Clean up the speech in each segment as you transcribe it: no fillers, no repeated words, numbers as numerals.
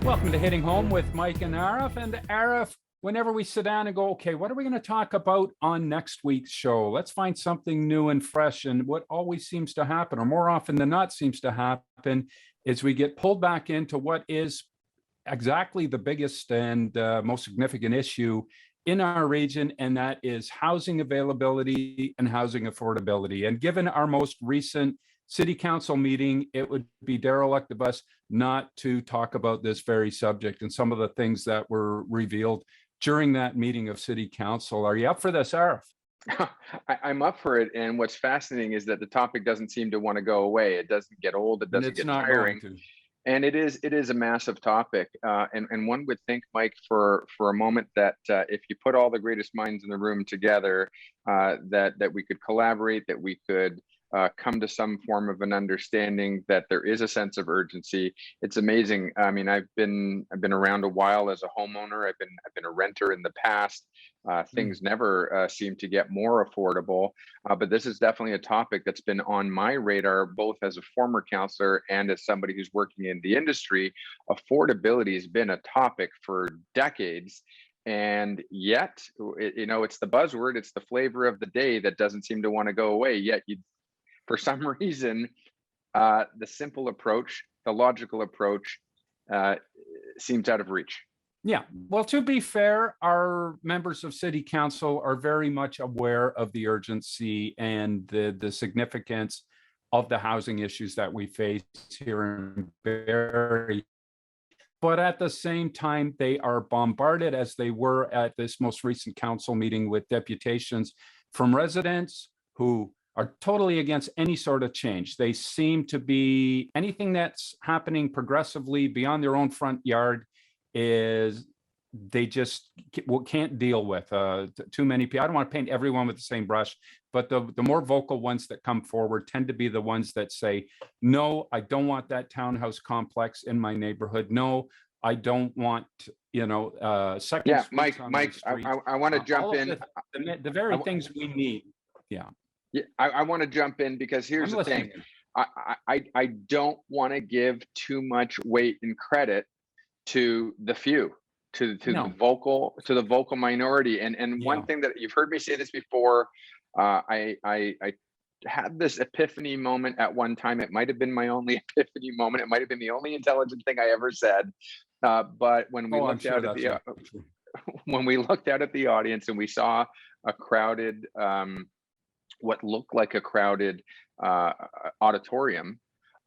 Welcome to Hitting Home with Mike and Arif. And Arif, whenever we sit down and go, okay, what are we going to talk about on next week's show? Let's find something new and fresh. And what always seems to happen, or more often than not seems to happen, is we get pulled back into what is exactly the biggest and most significant issue in our region, and that is housing availability and housing affordability. And given our most recent City Council meeting, it would be derelict of us not to talk about this very subject and some of the things that were revealed during that meeting of City Council. Are you up for this, Arif? I'm up for it. And what's fascinating is that the topic doesn't seem to want to go away. It doesn't get old. It doesn't get tiring. And it is a massive topic. And one would think, Mike, for a moment that if you put all the greatest minds in the room together, that we could collaborate, that we could come to some form of an understanding, that there is a sense of urgency. It's amazing. I mean, I've been around a while as a homeowner. I've been a renter in the past. Things never seem to get more affordable, but this is definitely a topic that's been on my radar, both as a former counselor and as somebody who's working in the industry. Affordability has been a topic for decades. And yet, it's the buzzword, it's the flavor of the day that doesn't seem to want to go away. Yet, for some reason, the simple approach, the logical approach, seems out of reach. Yeah, well, to be fair, our members of City Council are very much aware of the urgency and the significance of the housing issues that we face here in Barrie. But at the same time, they are bombarded, as they were at this most recent council meeting, with deputations from residents who are totally against any sort of change. They seem to be, anything that's happening progressively beyond their own front yard is they just can't deal with. Too many people. I don't want to paint everyone with the same brush, but the more vocal ones that come forward tend to be the ones that say, no, I don't want that townhouse complex in my neighborhood. No, I don't want, second. Yeah, Mike, I want to jump in. The very things we need. Yeah. Yeah, I want to jump in because here's the thing. I don't want to give too much weight and credit to the few, to the vocal minority. And one thing that you've heard me say this before, I had this epiphany moment at one time. It might have been my only epiphany moment. It might have been the only intelligent thing I ever said. But when we looked out at the audience and we saw a crowded, what looked like a crowded auditorium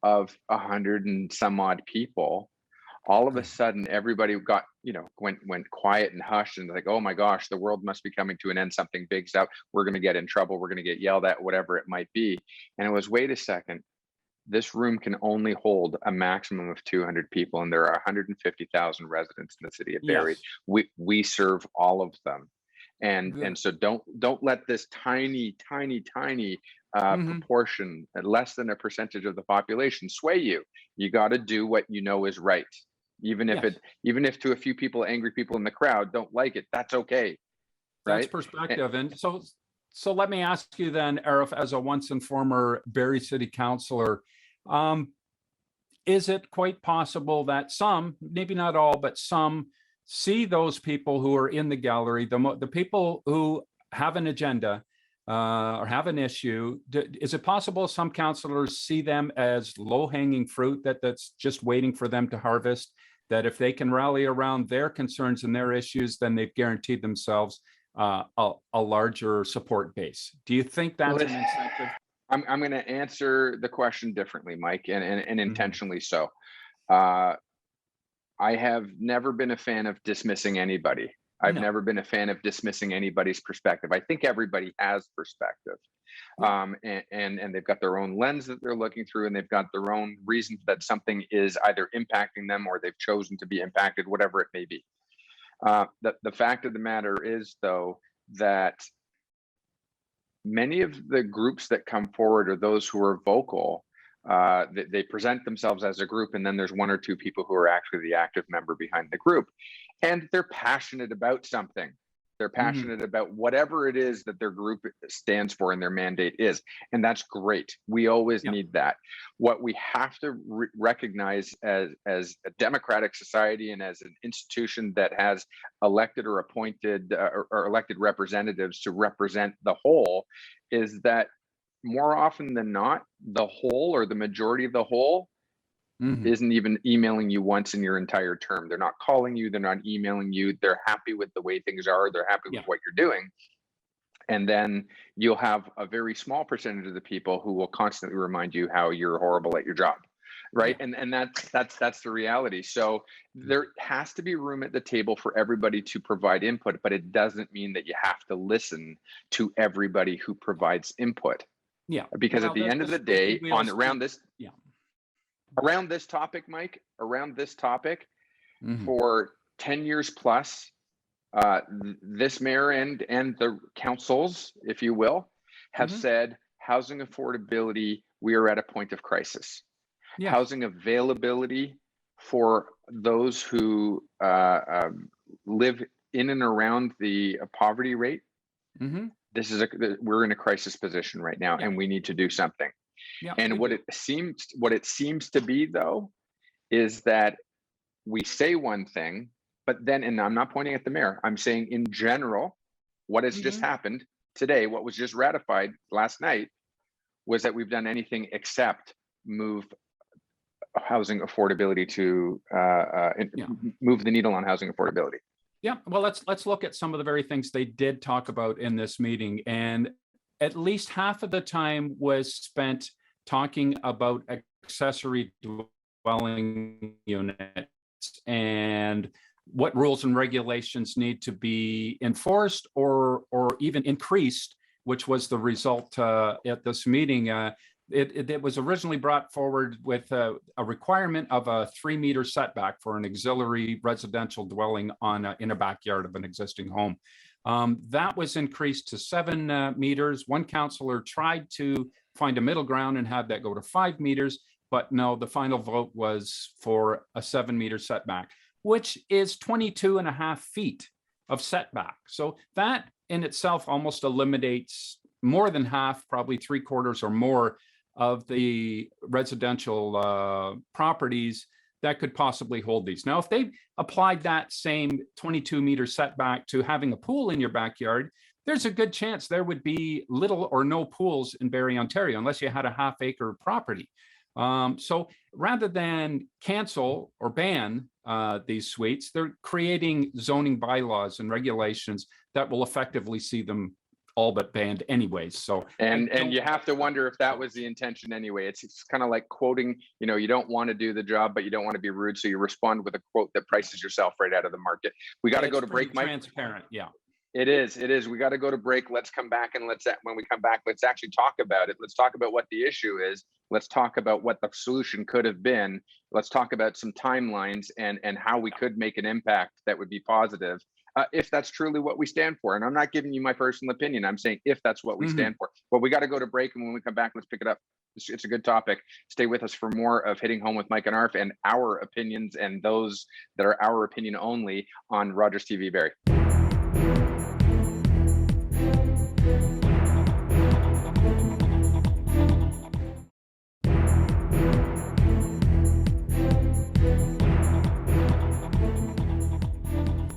of 100 and some odd people, all of a sudden everybody got, went quiet and hushed and like, oh my gosh, the world must be coming to an end. Something big's out. We're going to get in trouble. We're going to get yelled at, whatever it might be. And it was, wait a second, this room can only hold a maximum of 200 people. And there are 150,000 residents in the city of Barrie. Yes. We serve all of them. And so don't let this tiny proportion, less than a percentage of the population, sway you. You got to do what you know is right, even if to a few people, angry people in the crowd don't like it. That's okay, right? That's perspective. And so let me ask you then, Arif, as a once and former Barrie City Councillor, is it quite possible that some, maybe not all, but some, see those people who are in the gallery, the people who have an agenda or have an issue? Is it possible some councillors see them as low-hanging fruit that's just waiting for them to harvest, that if they can rally around their concerns and their issues, then they've guaranteed themselves a larger support base? Do you think that's an incentive? I'm going to answer the question differently, Mike, and intentionally so. I have never been a fan of dismissing anybody. I've never been a fan of dismissing anybody's perspective. I think everybody has perspective, and they've got their own lens that they're looking through, and they've got their own reasons that something is either impacting them or they've chosen to be impacted, whatever it may be. The fact of the matter is, though, that many of the groups that come forward are those who are vocal. They present themselves as a group, and then there's one or two people who are actually the active member behind the group, and they're passionate about something. They're passionate about whatever it is that their group stands for and their mandate is. And that's great. We always need that. What we have to recognize as a democratic society and as an institution that has elected or appointed or elected representatives to represent the whole is that more often than not, the whole or the majority of the whole isn't even emailing you once in your entire term. They're not calling you, they're not emailing you. They're happy with the way things are, they're happy with what you're doing. And then you'll have a very small percentage of the people who will constantly remind you how you're horrible at your job. Right. And that's the reality. So there has to be room at the table for everybody to provide input, but it doesn't mean that you have to listen to everybody who provides input. Because at the end of the day, around this topic, Mike, for 10 years plus, this mayor and the councils, if you will, have said housing affordability, we are at a point of crisis. Housing availability for those who live in and around the poverty rate. We're in a crisis position right now, and we need to do something. And what it seems to be, though, is that we say one thing, but then, and I'm not pointing at the mayor, I'm saying in general, what has just happened today, what was just ratified last night, was that we've done anything except move housing affordability to move the needle on housing affordability. Well, let's look at some of the very things they did talk about in this meeting, and at least half of the time was spent talking about accessory dwelling units and what rules and regulations need to be enforced or even increased, which was the result at this meeting. It was originally brought forward with a requirement of a 3-meter setback for an auxiliary residential dwelling in a backyard of an existing home. That was increased to 7 meters. One councillor tried to find a middle ground and have that go to 5 meters, but no, the final vote was for a 7-meter setback, which is 22 and a half feet of setback. So that in itself almost eliminates more than half, probably 3/4 or more of the residential properties that could possibly hold these. Now, if they applied that same 22-meter setback to having a pool in your backyard, there's a good chance there would be little or no pools in Barrie, Ontario, unless you had a half-acre property. So rather than cancel or ban these suites, they're creating zoning bylaws and regulations that will effectively see them all but banned anyways. So and you have to wonder if that was the intention anyway. It's kind of like quoting, you don't want to do the job, but you don't want to be rude, so you respond with a quote that prices yourself right out of the market. We got to go to break, Mike. Transparent, It is. We got to go to break. Let's come back, and when we come back, let's actually talk about it. Let's talk about what the issue is. Let's talk about what the solution could have been. Let's talk about some timelines and how we could make an impact that would be positive. If that's truly what we stand for. And I'm not giving you my personal opinion. I'm saying if that's what we stand for. But we got to go to break. And when we come back, let's pick it up. It's a good topic. Stay with us for more of Hitting Home with Mike and Arif and our opinions and those that are our opinion only on Rogers TV Barrie.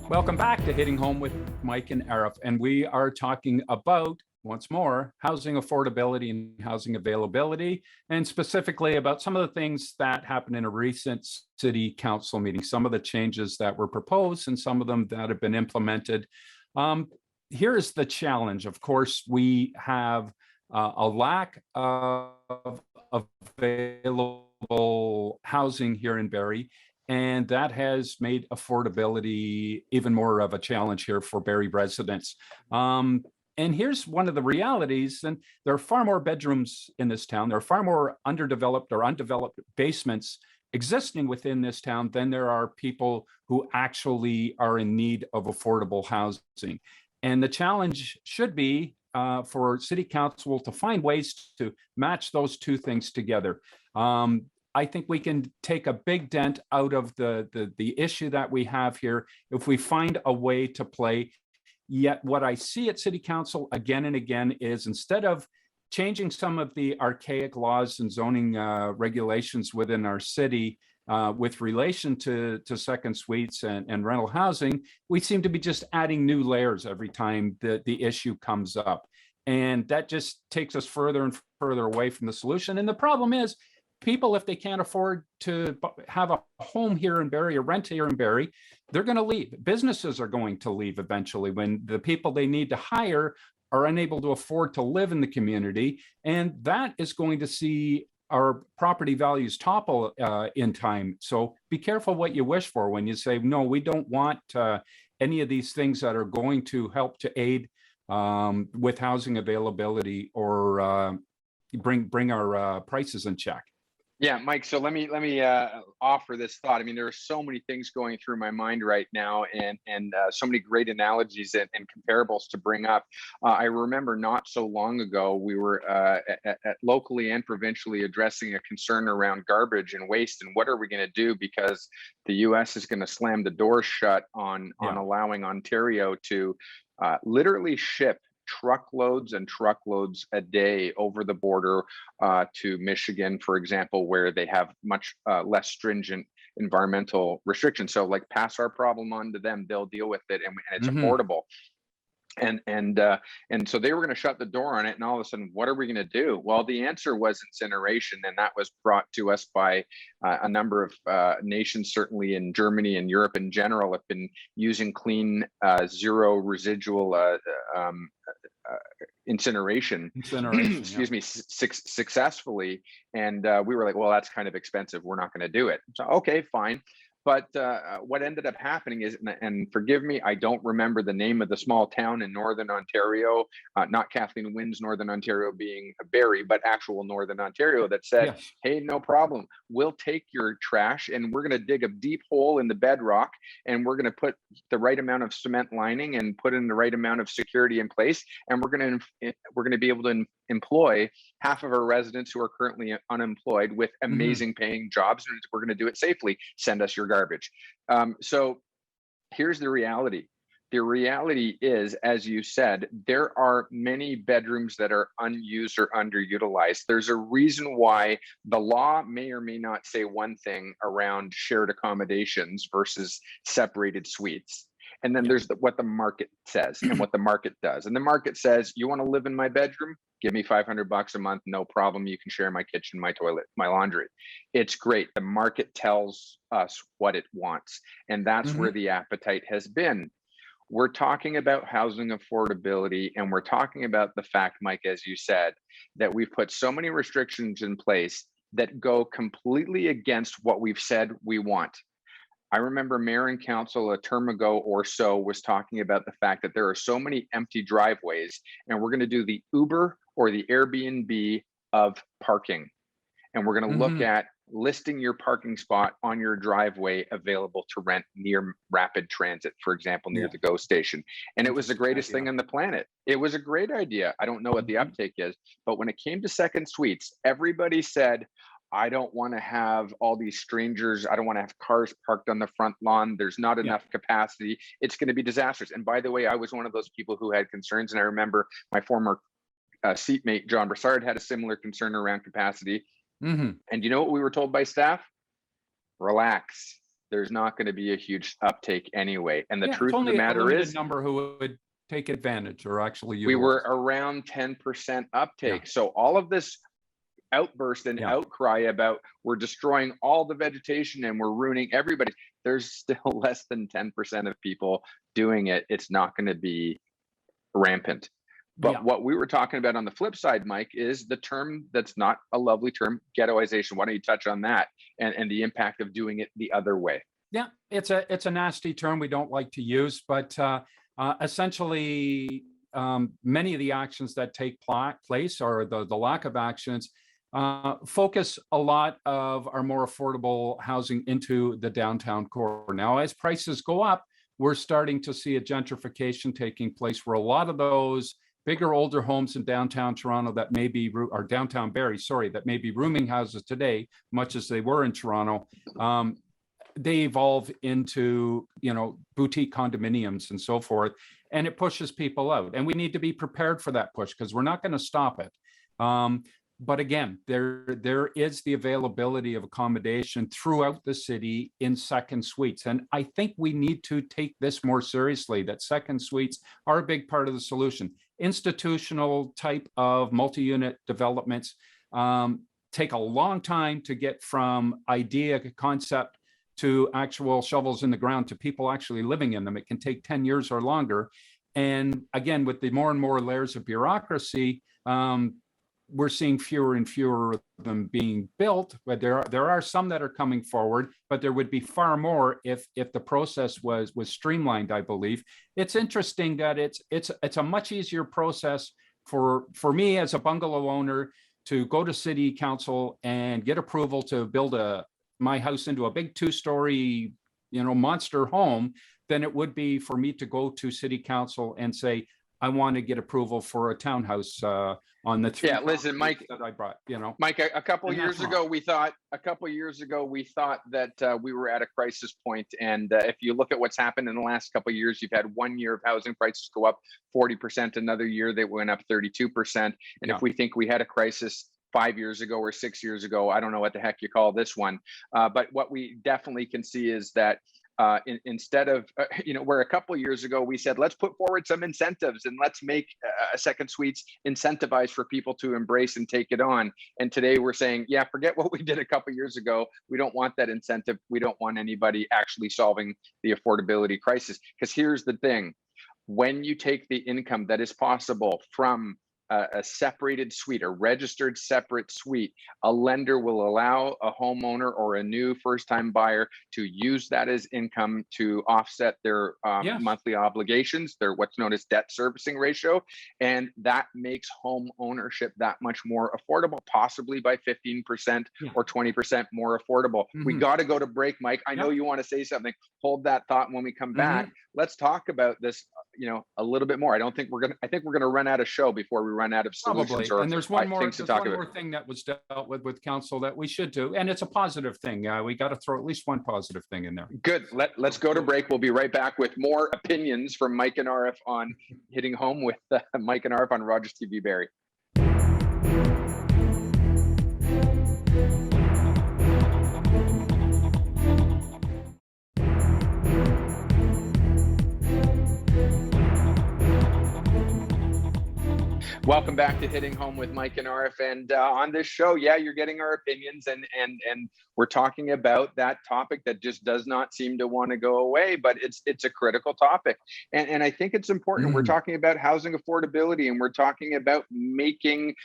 Welcome back to Hitting Home with Mike and Arif, and we are talking about, once more, housing affordability and housing availability, and specifically about some of the things that happened in a recent city council meeting, some of the changes that were proposed and some of them that have been implemented. Here is the challenge. Of course, we have a lack of available housing here in Barrie, and that has made affordability even more of a challenge here for Barrie residents. And here's one of the realities, and there are far more bedrooms in this town. There are far more underdeveloped or undeveloped basements existing within this town than there are people who actually are in need of affordable housing. And the challenge should be for City Council to find ways to match those two things together. I think we can take a big dent out of the issue that we have here if we find a way to play Yet what I see at City Council again and again is, instead of changing some of the archaic laws and zoning regulations within our city with relation to second suites and rental housing, we seem to be just adding new layers every time the issue comes up. And that just takes us further and further away from the solution. And the problem is, people, if they can't afford to have a home here in Barrie or rent here in Barrie, they're going to leave. Businesses are going to leave eventually when the people they need to hire are unable to afford to live in the community. And that is going to see our property values topple in time. So be careful what you wish for when you say, no, we don't want any of these things that are going to help to aid with housing availability or bring our prices in check. Yeah, Mike. So let me offer this thought. I mean, there are so many things going through my mind right now, and so many great analogies and comparables to bring up. I remember not so long ago, we were at locally and provincially addressing a concern around garbage and waste, and what are we going to do because the U.S. is going to slam the door shut on allowing Ontario to literally ship truckloads and truckloads a day over the border to Michigan, for example, where they have much less stringent environmental restrictions. So like, pass our problem on to them, they'll deal with it, and it's affordable. And so they were going to shut the door on it, and all of a sudden, what are we going to do? Well, the answer was incineration, and that was brought to us by a number of nations, certainly in Germany and Europe in general, have been using clean, zero residual incineration excuse me, successfully. And we were like, well, that's kind of expensive, we're not going to do it. So okay, fine. But what ended up happening is, and forgive me, I don't remember the name of the small town in Northern Ontario, not Kathleen Wynn's Northern Ontario being Barrie, but actual Northern Ontario, that said, hey, no problem. We'll take your trash and we're going to dig a deep hole in the bedrock, and we're going to put the right amount of cement lining and put in the right amount of security in place. And we're going to be able to employ half of our residents who are currently unemployed with amazing paying jobs, and we're going to do it safely. Send us your garbage. So here's the reality. The reality is, as you said, there are many bedrooms that are unused or underutilized. There's a reason why the law may or may not say one thing around shared accommodations versus separated suites. And then there's what the market says and what the market does. And the market says, you want to live in my bedroom? Give me $500 a month, no problem. You can share my kitchen, my toilet, my laundry. It's great. The market tells us what it wants. And that's where the appetite has been. We're talking about housing affordability, and we're talking about the fact, Mike, as you said, that we've put so many restrictions in place that go completely against what we've said we want. I remember mayor and council a term ago or so was talking about the fact that there are so many empty driveways, and we're going to do the Uber or the Airbnb of parking. And we're going to look at listing your parking spot on your driveway available to rent near rapid transit, for example, near the GO station. And it was the greatest thing on the planet. It was a great idea. I don't know what the uptake is, but when it came to second suites, everybody said, I don't want to have all these strangers. I don't want to have cars parked on the front lawn. There's not enough capacity. It's going to be disastrous. And by the way, I was one of those people who had concerns. And I remember my former seatmate, John Broussard, had a similar concern around capacity. And you know what we were told by staff? Relax. There's not going to be a huge uptake anyway. And the truth of the matter is, number who would take advantage or actually utilize. We were around 10% uptake. So all of this outburst and outcry about we're destroying all the vegetation and we're ruining everybody, there's still less than 10% of people doing it. It's not going to be rampant. But what we were talking about on the flip side, Mike, is the term that's not a lovely term, ghettoization. Why don't you touch on that and the impact of doing it the other way? Yeah, it's a nasty term we don't like to use, but essentially many of the actions that take place, or the lack of actions, focus a lot of our more affordable housing into the downtown core. Now, as prices go up, we're starting to see a gentrification taking place where a lot of those bigger, older homes in downtown Toronto that may be, or downtown Barrie, sorry, that may be rooming houses today, much as they were in Toronto, they evolve into, boutique condominiums and so forth. and it pushes people out. And we need to be prepared for that push because we're not going to stop it. But again, there is the availability of accommodation throughout the city in second suites. And I think we need to take this more seriously, that second suites are a big part of the solution. Institutional type of multi-unit developments take a long time to get from idea, concept, to actual shovels in the ground, to people actually living in them. It can take 10 years or longer. And again, with the more and more layers of bureaucracy, we're seeing fewer and fewer of them being built, but there are some that are coming forward, but there would be far more if the process was streamlined, I believe. It's interesting that it's a much easier process for me as a bungalow owner to go to city council and get approval to build my house into a big 2-story, monster home than it would be for me to go to city council and say, I want to get approval for a townhouse on the 3 listen, Mike, that I brought, Mike, a couple years ago, we thought that we were at a crisis point. And if you look at what's happened in the last couple of years, you've had 1 year of housing prices go up 40%, another year they went up 32%. And if we think we had a crisis 5 years ago or 6 years ago, I don't know what the heck you call this one. But what we definitely can see is that instead of, where a couple of years ago we said, let's put forward some incentives and let's make second suites incentivized for people to embrace and take it on. And today we're saying, forget what we did a couple of years ago. We don't want that incentive. We don't want anybody actually solving the affordability crisis. Because here's the thing, when you take the income that is possible from a separated suite, a registered separate suite, a lender will allow a homeowner or a new first-time buyer to use that as income to offset their monthly obligations, their what's known as debt servicing ratio. And that makes home ownership that much more affordable, possibly by 15% or 20% more affordable. We got to go to break, Mike. I know you want to say something. Hold that thought. When we come back, let's talk about this, a little bit more. I think we're going to run out of show before we run out of solutions. And there's one more thing that was dealt with council that we should do, and it's a positive thing. We got to throw at least one positive thing in there. Good. Let's go to break. We'll be right back with more opinions from Mike and Arif on Hitting Home with Mike and Arif on Rogers TV Barrie. Welcome back to Hitting Home with Mike and Arif. And on this show, you're getting our opinions, and we're talking about that topic that just does not seem to want to go away, but it's a critical topic. And I think it's important. We're talking about housing affordability, and we're talking about making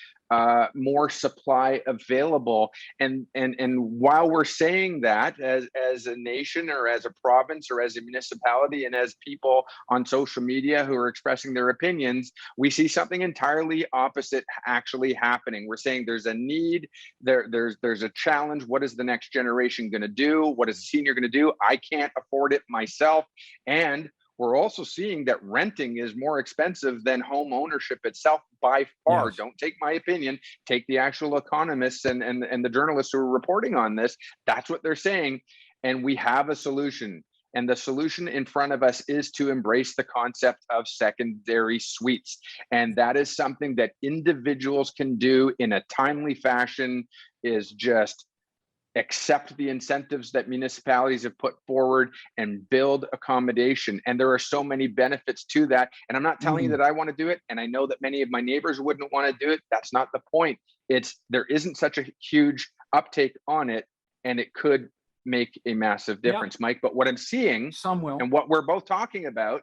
more supply available. And while we're saying that as a nation or as a province or as a municipality and as people on social media who are expressing their opinions, we see something entirely opposite actually happening. We're saying there's a need, there's a challenge. What is the next generation going to do? What is the senior going to do? I can't afford it myself. And we're also seeing that renting is more expensive than home ownership itself by far. Yes. Don't take my opinion. Take the actual economists and the journalists who are reporting on this. That's what they're saying. And we have a solution. And the solution in front of us is to embrace the concept of secondary suites. And that is something that individuals can do in a timely fashion, is just accept the incentives that municipalities have put forward and build accommodation. And there are so many benefits to that. And I'm not telling you that I want to do it. And I know that many of my neighbors wouldn't want to do it. That's not the point. There isn't such a huge uptake on it, and it could make a massive difference, Mike. But what I'm seeing, and what we're both talking about,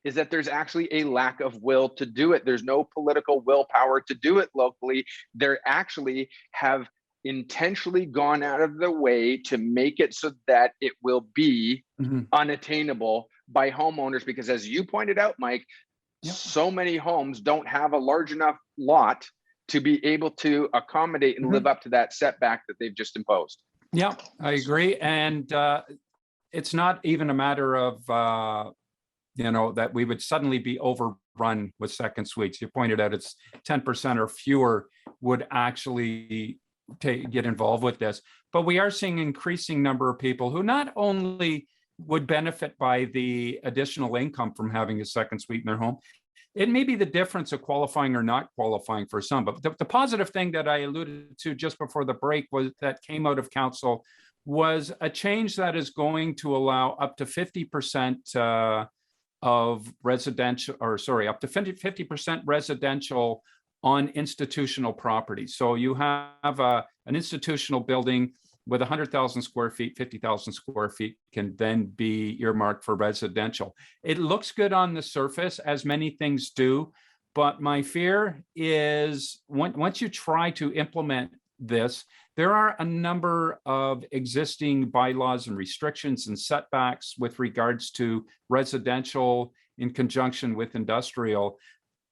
is that there's actually a lack of will to do it. There's no political willpower to do it locally. They actually have intentionally gone out of the way to make it so that it will be unattainable by homeowners, because as you pointed out, Mike, so many homes don't have a large enough lot to be able to accommodate and live up to that setback that they've just imposed. Yeah, I agree. And it's not even a matter of that we would suddenly be overrun with second suites. You pointed out it's 10% or fewer would actually get involved with this, but we are seeing an increasing number of people who not only would benefit by the additional income from having a second suite in their home. It may be the difference of qualifying or not qualifying for some, but the positive thing that I alluded to just before the break was that came out of council was a change that is going to allow up to 50% of residential, or sorry, up to 50% residential on institutional property. So you have an institutional building with 100,000 square feet, 50,000 square feet can then be earmarked for residential. It looks good on the surface, as many things do, but my fear is once you try to implement this, there are a number of existing bylaws and restrictions and setbacks with regards to residential in conjunction with industrial.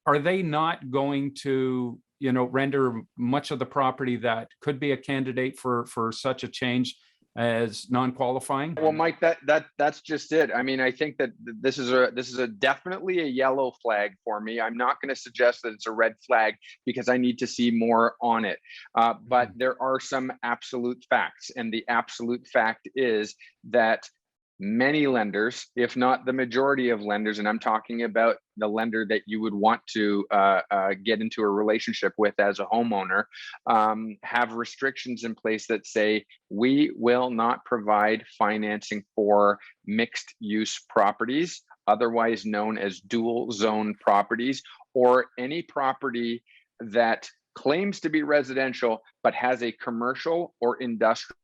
Are they not going to, render much of the property that could be a candidate for such a change as non-qualifying? Well, Mike, that's just it. I mean, I think that this is a definitely a yellow flag for me. I'm not going to suggest that it's a red flag because I need to see more on it. But there are some absolute facts, and the absolute fact is that many lenders, if not the majority of lenders, and I'm talking about the lender that you would want to get into a relationship with as a homeowner, have restrictions in place that say we will not provide financing for mixed use properties, otherwise known as dual zone properties, or any property that claims to be residential but has a commercial or industrial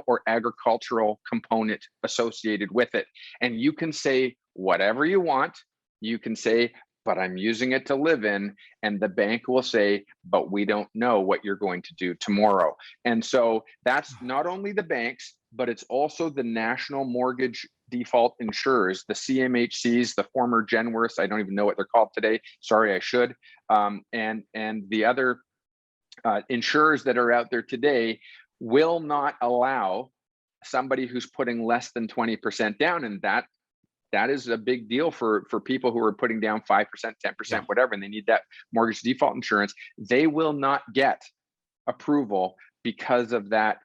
or agricultural component associated with it. And you can say whatever you want. You can say, but I'm using it to live in. And the bank will say, but we don't know what you're going to do tomorrow. And so that's not only the banks, but it's also the national mortgage default insurers, the CMHCs, the former Genworths. I don't even know what they're called today. Sorry, I should. And the other insurers that are out there today will not allow somebody who's putting less than 20% down, and that is a big deal for people who are putting down 5%, 10%, whatever, and they need that mortgage default insurance. They will not get approval because of that,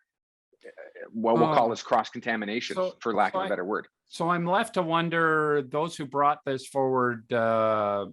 what we'll call this cross-contamination, for lack of a better word. So I'm left to wonder, those who brought this forward, at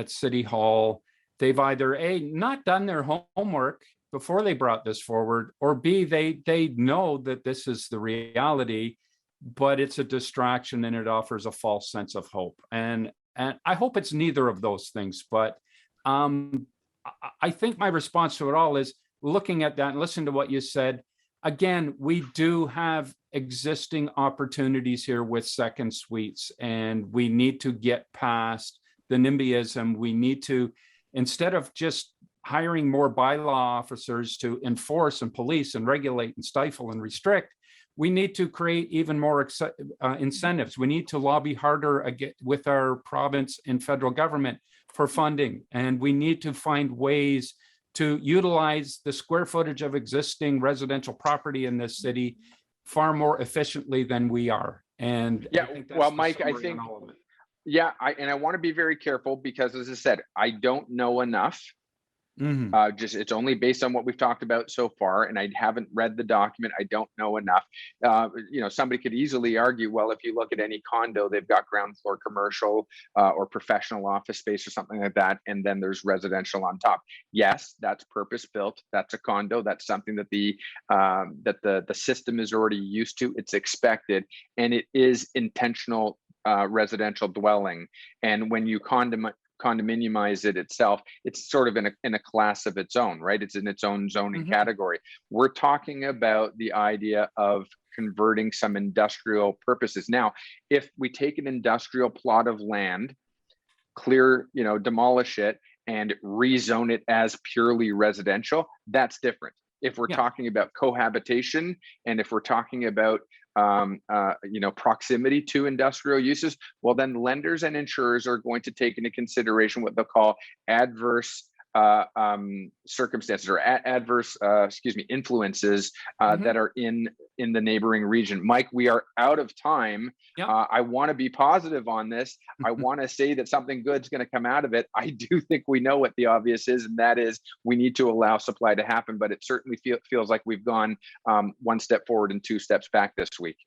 City Hall, they've either A, not done their homework before they brought this forward, or B, they know that this is the reality, but it's a distraction and it offers a false sense of hope. And I hope it's neither of those things, but I think my response to it all is looking at that and listening to what you said. Again, we do have existing opportunities here with second suites, and we need to get past the NIMBYism. We need to, instead of just hiring more bylaw officers to enforce and police and regulate and stifle and restrict, we need to create even more incentives. We need to lobby harder with our province and federal government for funding. And we need to find ways to utilize the square footage of existing residential property in this city far more efficiently than we are. And yeah, well, Mike, I think, yeah, I want to be very careful because, as I said, I don't know enough. It's only based on what we've talked about so far, and I haven't read the document. I don't know enough. Somebody could easily argue, well, if you look at any condo, they've got ground floor commercial or professional office space or something like that, and then there's residential on top. Yes, that's purpose built. That's a condo. That's something that the system is already used to. It's expected, and it is intentional residential dwelling. And when you condominiumize it itself, it's sort of in a class of its own, right? It's in its own zoning category. We're talking about the idea of converting some industrial purposes. Now, if we take an industrial plot of land, demolish it and rezone it as purely residential, that's different. If we're talking about cohabitation, and if we're talking about proximity to industrial uses, well, then lenders and insurers are going to take into consideration what they'll call adverse circumstances or adverse influences that are in the neighboring region. Mike, we are out of time. I want to be positive on this. I want to say that something good's going to come out of it. I do think we know what the obvious is, and that is we need to allow supply to happen, but it certainly feels like we've gone one step forward and two steps back this week.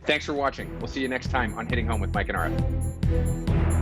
Thanks for watching. We'll see you next time on Hitting Home with Mike and Arif.